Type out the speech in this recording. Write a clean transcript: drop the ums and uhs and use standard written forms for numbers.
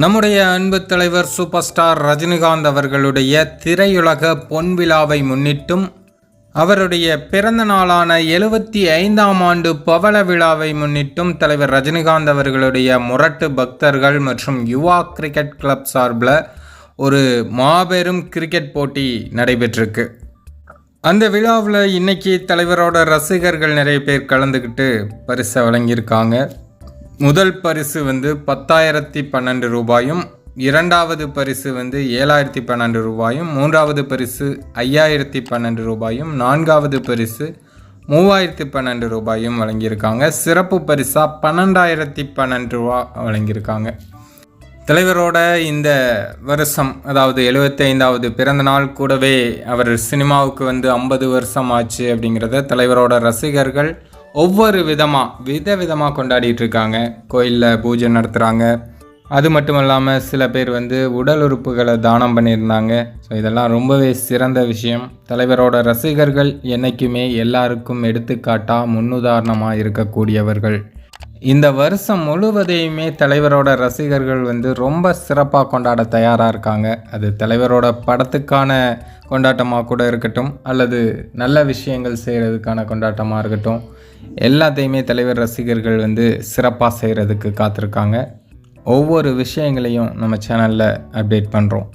நம்முடைய அன்பு தலைவர் சூப்பர் ஸ்டார் ரஜினிகாந்த் அவர்களுடைய திரையுலக பொன்விழாவை முன்னிட்டும் அவருடைய பிறந்த நாளான 75ஆம் ஆண்டு பவள விழாவை முன்னிட்டும் தலைவர் ரஜினிகாந்த் அவர்களுடைய முரட்டு பக்தர்கள் மற்றும் யுவா கிரிக்கெட் கிளப் சார்பில் ஒரு மாபெரும் கிரிக்கெட் போட்டி நடைபெற்றிருக்கு. அந்த விழாவில் இன்னைக்கு தலைவரோட ரசிகர்கள் நிறைய பேர் கலந்துக்கிட்டு பரிசை வழங்கியிருக்காங்க. முதல் பரிசு 10,012 ரூபாயும், இரண்டாவது பரிசு 7,012 ரூபாயும், மூன்றாவது பரிசு 5,012 ரூபாயும், நான்காவது பரிசு 3,012 ரூபாயும் வழங்கியிருக்காங்க. சிறப்பு பரிசாக 12,012 ரூபா வழங்கியிருக்காங்க. தலைவரோட இந்த வருஷம், அதாவது 75வது பிறந்த நாள் கூடவே அவர் சினிமாவுக்கு 50 வருஷம் ஆச்சு அப்படிங்கிறத தலைவரோட ரசிகர்கள் ஒவ்வொரு விதமாக கொண்டாடிட்டு இருக்காங்க. கோயிலில் பூஜை நடத்துகிறாங்க. அது மட்டும் இல்லாமல் சில பேர் உடல் உறுப்புகளை தானம் பண்ணியிருந்தாங்க. ஸோ இதெல்லாம் ரொம்பவே சிறந்த விஷயம். தலைவரோட ரசிகர்கள் என்றைக்குமே எல்லாருக்கும் எடுத்துக்காட்டாக முன்னுதாரணமாக இருக்கக்கூடியவர்கள். இந்த வருஷம் முழுவதையுமே தலைவரோட ரசிகர்கள் ரொம்ப சிறப்பாக கொண்டாட தயாராக இருக்காங்க. அது தலைவரோட படத்துக்கான கொண்டாட்டமாக கூட இருக்கட்டும், அல்லது நல்ல விஷயங்கள் செய்கிறதுக்கான கொண்டாட்டமாக இருக்கட்டும், எல்லாத்தையுமே தலைவர் ரசிகர்கள் சிறப்பாக செய்கிறதுக்கு காத்திருக்காங்க. ஒவ்வொரு விஷயங்களையும் நம்ம சேனலில் அப்டேட் பண்ணுறோம்.